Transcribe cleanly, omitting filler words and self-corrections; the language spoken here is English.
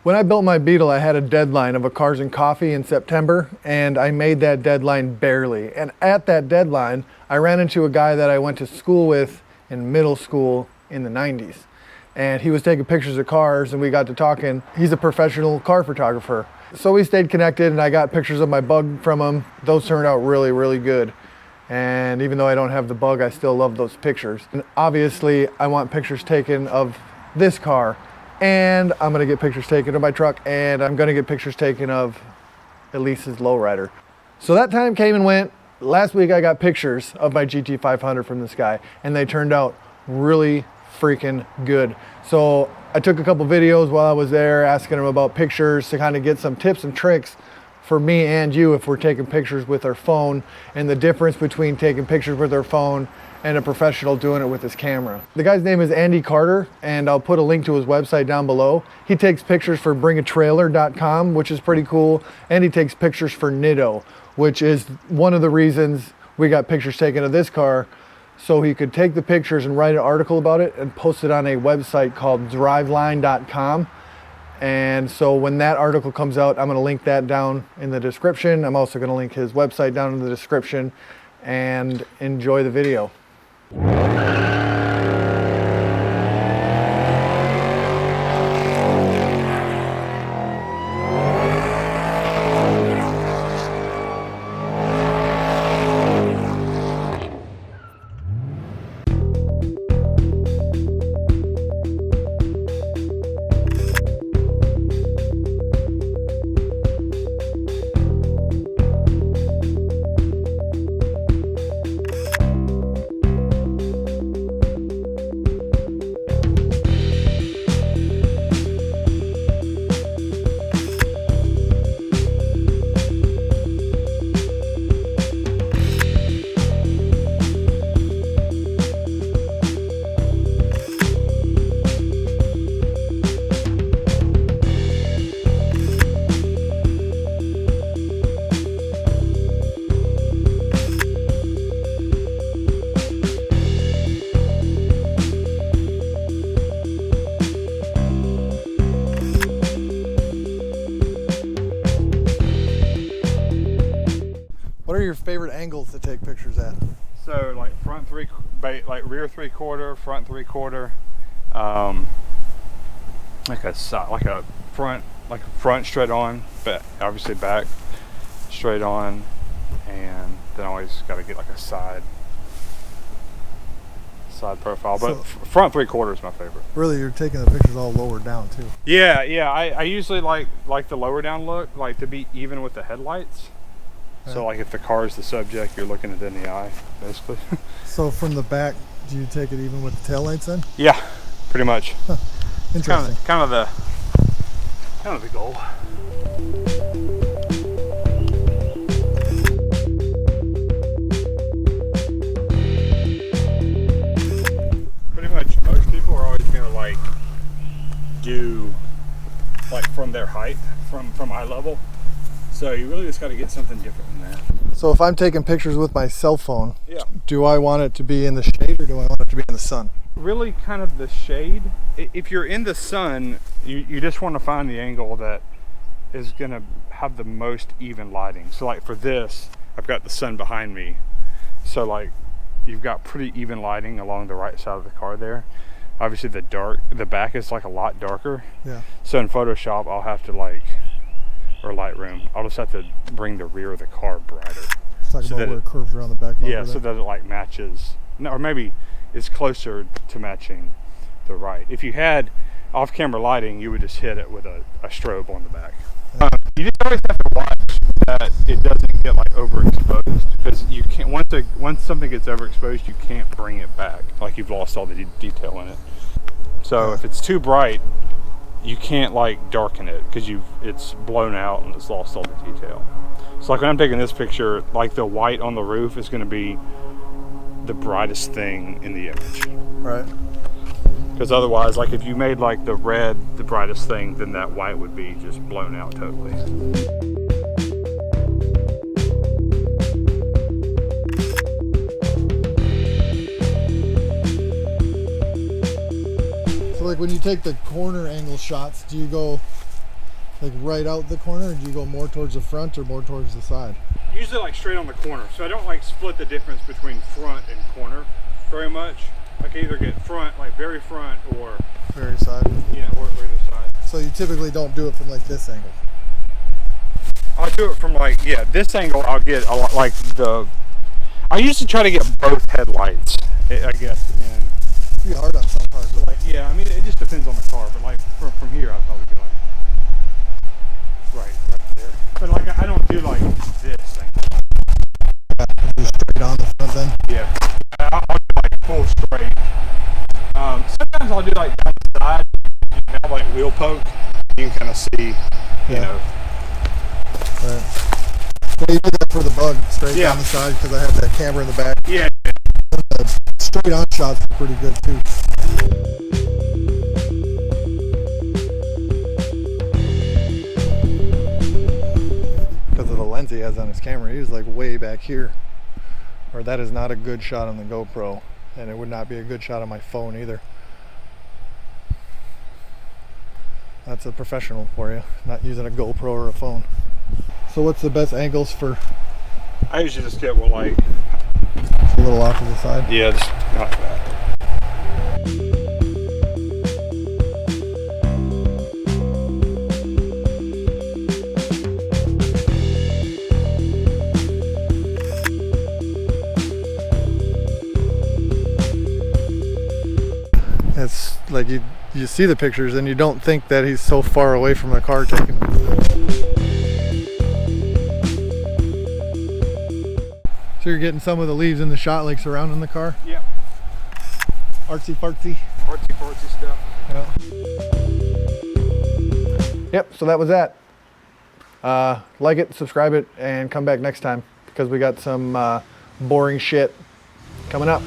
When I built my Beetle, I had a deadline of a Cars and Coffee in September, and I made that deadline barely. And at that deadline, I ran into a guy that I went to school with in middle school in the 90s. And he was taking pictures of cars, and we got to talking. He's a professional car photographer. So we stayed connected, and I got pictures of my Bug from him. Those turned out really, really good. And even though I don't have the Bug, I still love those pictures. And obviously, I want pictures taken of this car, and I'm gonna get pictures taken of my truck, and I'm gonna get pictures taken of Elise's lowrider. So that time came and went. Last week I got pictures of my GT500 from this guy, and they turned out really freaking good. So I took a couple videos while I was there asking him about pictures to kind of get some tips and tricks for me and you if we're taking pictures with our phone, and the difference between taking pictures with our phone and a professional doing it with his camera. The guy's name is Andy Carter, and I'll put a link to his website down below. He takes pictures for bringatrailer.com, which is pretty cool, and he takes pictures for Nitto, which is one of the reasons we got pictures taken of this car, so he could take the pictures and write an article about it and post it on a website called driveline.com. And so when that article comes out, I'm gonna link that down in the description. I'm also gonna link his website down in the description, and enjoy the video. What are your favorite angles to take pictures at? So like rear 3/4, front 3/4, like a front straight on, but obviously back straight on, and then always got to get like a side profile. But front 3/4 is my favorite. Really, you're taking the pictures all lower down too. Yeah. I usually like the lower down look, like to be even with the headlights. So like if the car is the subject, you're looking it in the eye, basically. So from the back, do you take it even with the taillights then? Yeah, pretty much. Huh. Interesting. Kind of the goal. Pretty much most people are always gonna like do like from their height, from eye level. So you really just got to get something different than that. So if I'm taking pictures with my cell phone, yeah, do I want it to be in the shade or do I want it to be in the sun? Really kind of the shade. If you're in the sun, you just want to find the angle that is going to have the most even lighting. So like for this, I've got the sun behind me. So like you've got pretty even lighting along the right side of the car there. Obviously the back is like a lot darker. Yeah. So in Photoshop, I'll have to or Lightroom, I'll just have to bring the rear of the car brighter. It's like about where it curves around the back. Yeah, so that it like matches, or maybe it's closer to matching the right. If you had off-camera lighting, you would just hit it with a strobe on the back. Yeah. You just always have to watch that it doesn't get like overexposed, because you can't, once something gets overexposed, you can't bring it back. Like you've lost all the detail in it. So if it's too bright, you can't like darken it because it's blown out and it's lost all the detail. So like when I'm taking this picture, like the white on the roof is going to be the brightest thing in the image. Right. Because otherwise, like if you made like the red the brightest thing, then that white would be just blown out totally. So like when you take the corner angle shots, do you go Like right out the corner, or do you go more towards the front or more towards the side? Usually like straight on the corner. So I don't like split the difference between front and corner very much. Like I either get front, like very front, or very side. Yeah, or either side. So you typically don't do it from like this angle? I'll do it from like, yeah, this angle I'll get a lot like I usually try to get both headlights, I guess. And it's pretty hard on some cars. But like, yeah, I mean, it just depends on the car. But like from here, I'll probably be like right there. But like, I don't do like this thing. Yeah, just straight on the front then? Yeah, I'll do like full straight. Sometimes I'll do like down the side. You have like wheel poke. You can kind of see, you know. Right. Well, you did that for the bug straight down the side because I have that camera in the back. Yeah. The straight on shots are pretty good too. Because of the lens he has on his camera, he's like way back here. Or that is not a good shot on the GoPro, and it would not be a good shot on my phone either. That's a professional for you, not using a GoPro or a phone. So what's the best angles for? I usually just get like a little off to the side. Yeah, just like that. It's like you see the pictures and you don't think that he's so far away from the car taking. So you're getting some of the leaves in the shot like surrounding the car? Yeah. Artsy fartsy. Artsy fartsy stuff. Yeah. Yep, so that was that. Like it, subscribe it, and come back next time because we got some boring shit coming up.